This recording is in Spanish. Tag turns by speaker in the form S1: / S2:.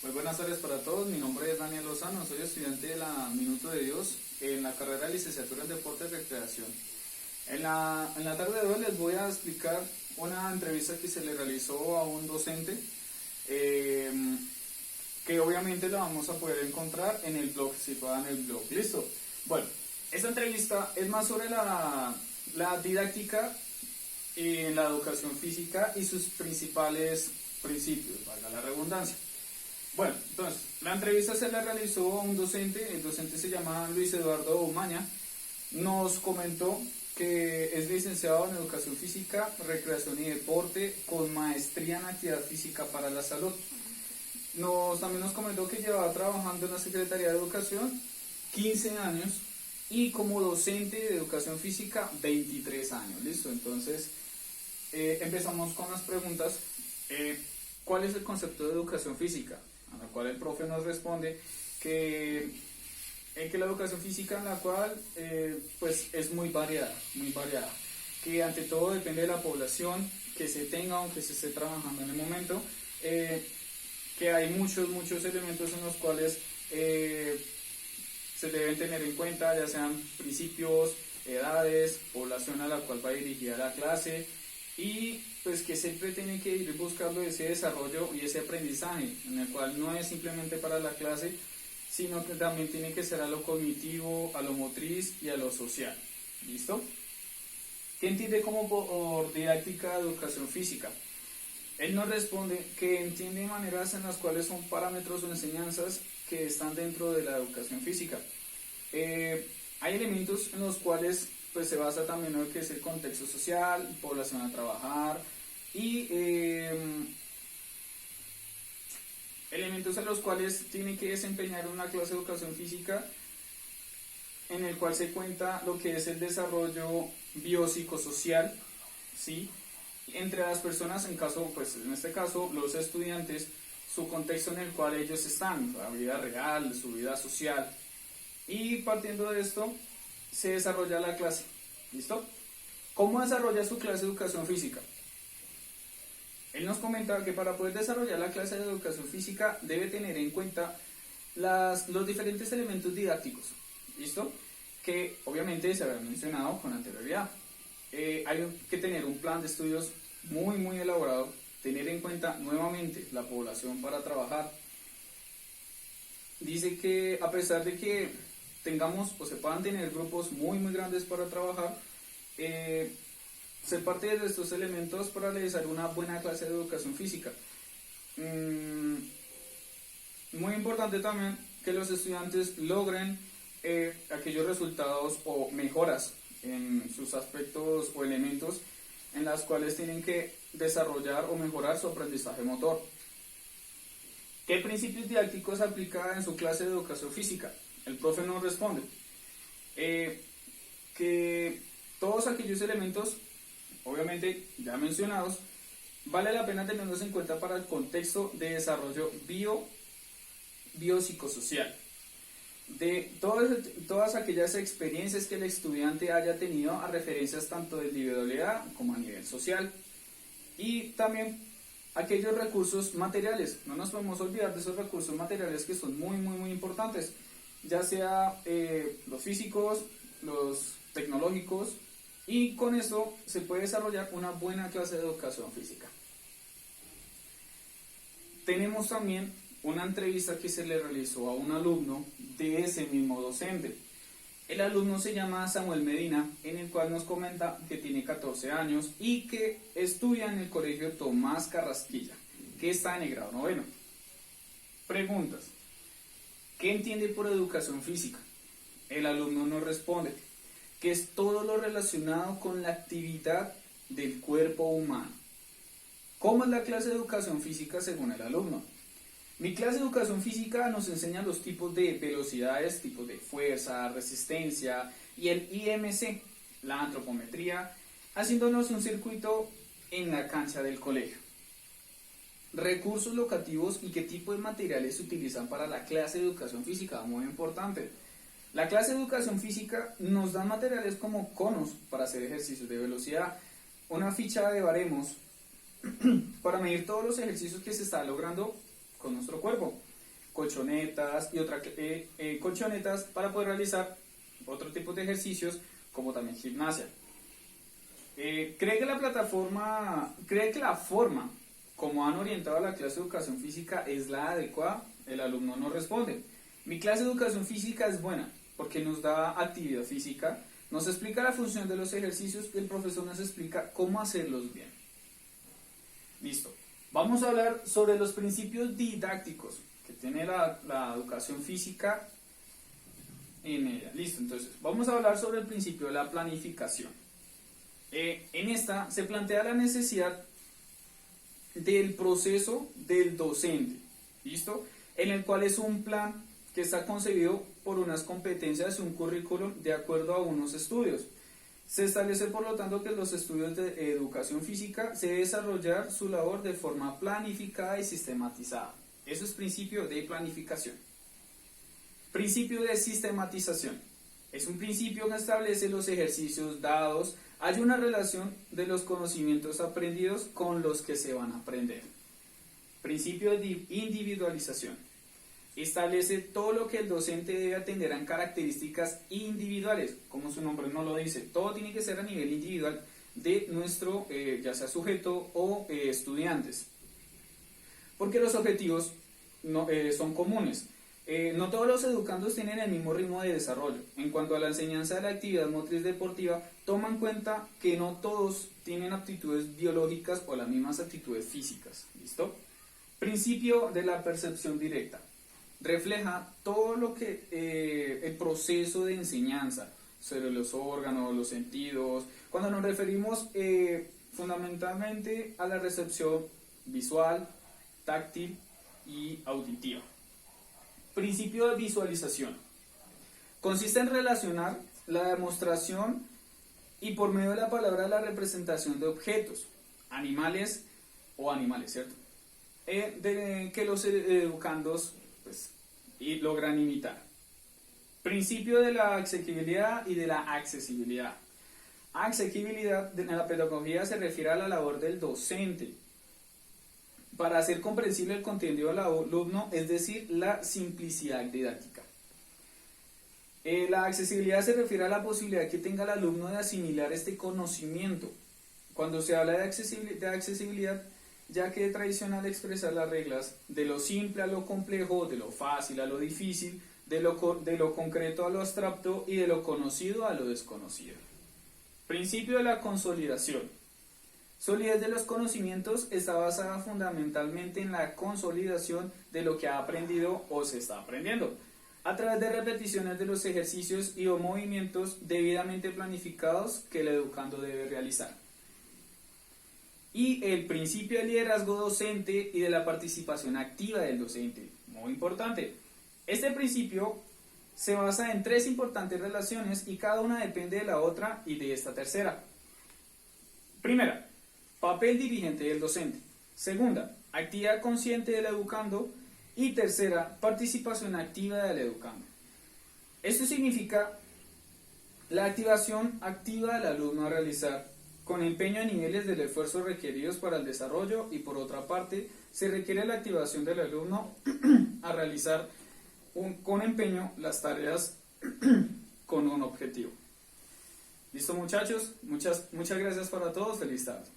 S1: Muy buenas tardes para todos, mi nombre es Daniel Lozano, soy estudiante de la Minuto de Dios en la carrera de Licenciatura en Deporte y Recreación. En la tarde de hoy les voy a explicar una entrevista que se le realizó a un docente, que obviamente la vamos a poder encontrar en el blog, situada en el blog. ¿Listo? Bueno, esta entrevista es más sobre la didáctica en la educación física y sus principales principios, valga la redundancia. Bueno, entonces, la entrevista se la realizó a un docente, el docente se llama Luis Eduardo Umaña, nos comentó que es licenciado en Educación Física, Recreación y Deporte, con maestría en Actividad Física para la Salud. También nos comentó que llevaba trabajando en la Secretaría de Educación 15 años y como docente de Educación Física 23 años, ¿listo? Entonces, empezamos con las preguntas. ¿Cuál es el concepto de educación física? A la cual el profe nos responde que la educación física en la cual pues es muy variada, que ante todo depende de la población que se tenga o que se esté trabajando en el momento, que hay muchos elementos en los cuales se deben tener en cuenta, ya sean principios, edades, población a la cual va dirigida la clase, y pues que siempre tiene que ir buscando ese desarrollo y ese aprendizaje, en el cual no es simplemente para la clase, sino que también tiene que ser a lo cognitivo, a lo motriz y a lo social. ¿Listo? ¿Qué entiende como por didáctica de educación física? Él nos responde que entiende maneras en las cuales son parámetros o enseñanzas que están dentro de la educación física. Hay elementos en los cuales pues se basa también en lo que es el contexto social, población a trabajar y elementos en los cuales tiene que desempeñar una clase de educación física en el cual se cuenta lo que es el desarrollo biopsicosocial, ¿sí? Entre las personas, en este caso los estudiantes, su contexto en el cual ellos están, la vida real, su vida social, y partiendo de esto se desarrolla la clase. ¿Listo? ¿Cómo desarrolla su clase de educación física? Él nos comenta que para poder desarrollar la clase de educación física debe tener en cuenta los diferentes elementos didácticos. ¿Listo? Que obviamente se habían mencionado con anterioridad. Hay que tener un plan de estudios muy elaborado, tener en cuenta nuevamente la población para trabajar. Dice que a pesar de que tengamos o se puedan tener grupos muy grandes para trabajar, se parte de estos elementos para realizar una buena clase de educación física. Muy importante también que los estudiantes logren aquellos resultados o mejoras en sus aspectos o elementos en las cuales tienen que desarrollar o mejorar su aprendizaje motor. ¿Qué principios didácticos aplica en su clase de educación física? El profe nos responde que todos aquellos elementos, obviamente ya mencionados, vale la pena tenerlos en cuenta para el contexto de desarrollo biopsicosocial. De todas aquellas experiencias que el estudiante haya tenido a referencias tanto de individualidad como a nivel social. Y también aquellos recursos materiales, no nos podemos olvidar de esos recursos materiales que son muy importantes, ya sea los físicos, los tecnológicos, y con eso se puede desarrollar una buena clase de educación física. Tenemos también una entrevista que se le realizó a un alumno de ese mismo docente. El alumno se llama Samuel Medina, en el cual nos comenta que tiene 14 años y que estudia en el colegio Tomás Carrasquilla, que está en el grado 9. Preguntas. ¿Qué entiende por educación física? El alumno nos responde que es todo lo relacionado con la actividad del cuerpo humano. ¿Cómo es la clase de educación física según el alumno? Mi clase de educación física nos enseña los tipos de velocidades, tipos de fuerza, resistencia y el IMC, la antropometría, haciéndonos un circuito en la cancha del colegio. Recursos locativos y qué tipo de materiales se utilizan para la clase de educación física, muy importante. La clase de educación física nos da materiales como conos para hacer ejercicios de velocidad, una ficha de baremos para medir todos los ejercicios que se está logrando con nuestro cuerpo. colchonetas y colchonetas para poder realizar otro tipo de ejercicios como también gimnasia. ¿Cree que la forma como han orientado a la clase de educación física es la adecuada? El alumno no responde. Mi clase de educación física es buena porque nos da actividad física, nos explica la función de los ejercicios y el profesor nos explica cómo hacerlos bien. Listo. Vamos a hablar sobre los principios didácticos que tiene la educación física en ella. Listo, entonces vamos a hablar sobre el principio de la planificación. En esta se plantea la necesidad del proceso del docente, ¿listo? En el cual es un plan que está concebido por unas competencias y un currículum de acuerdo a unos estudios. Se establece, por lo tanto, que los estudios de educación física se debe desarrollar su labor de forma planificada y sistematizada. Eso es principio de planificación. Principio de sistematización. Es un principio que establece los ejercicios dados. Hay una relación de los conocimientos aprendidos con los que se van a aprender. Principio de individualización. Establece todo lo que el docente debe atender a características individuales, como su nombre no lo dice, todo tiene que ser a nivel individual de nuestro, ya sea sujeto o estudiantes, porque los objetivos no, son comunes. No todos los educandos tienen el mismo ritmo de desarrollo. En cuanto a la enseñanza de la actividad motriz deportiva, toma en cuenta que no todos tienen aptitudes biológicas o las mismas aptitudes físicas. ¿Listo? Principio de la percepción directa. Refleja todo lo que el proceso de enseñanza sobre los órganos, los sentidos, cuando nos referimos fundamentalmente a la recepción visual, táctil y auditiva. Principio de visualización. Consiste en relacionar la demostración y por medio de la palabra la representación de objetos, animales, ¿cierto? Que los educandos pues, logran imitar. Principio de la asequibilidad y de la accesibilidad. Asequibilidad en la pedagogía se refiere a la labor del docente para hacer comprensible el contenido del alumno, es decir, la simplicidad didáctica. La accesibilidad se refiere a la posibilidad que tenga el alumno de asimilar este conocimiento. Cuando se habla de accesibilidad, ya que es tradicional expresar las reglas de lo simple a lo complejo, de lo fácil a lo difícil, de lo concreto a lo abstracto y de lo conocido a lo desconocido. Principio de la consolidación. Solidez de los conocimientos está basada fundamentalmente en la consolidación de lo que ha aprendido o se está aprendiendo, a través de repeticiones de los ejercicios y o movimientos debidamente planificados que el educando debe realizar. Y el principio del liderazgo docente y de la participación activa del docente, muy importante. Este principio se basa en tres importantes relaciones y cada una depende de la otra y de esta tercera. Primera, papel dirigente del docente. Segunda, actividad consciente del educando. Y tercera, participación activa del educando. Esto significa la activación activa del alumno a realizar con empeño a niveles del esfuerzo requeridos para el desarrollo y por otra parte se requiere la activación del alumno a realizar con empeño las tareas con un objetivo. ¿Listo muchachos? Muchas gracias para todos. Feliz tarde.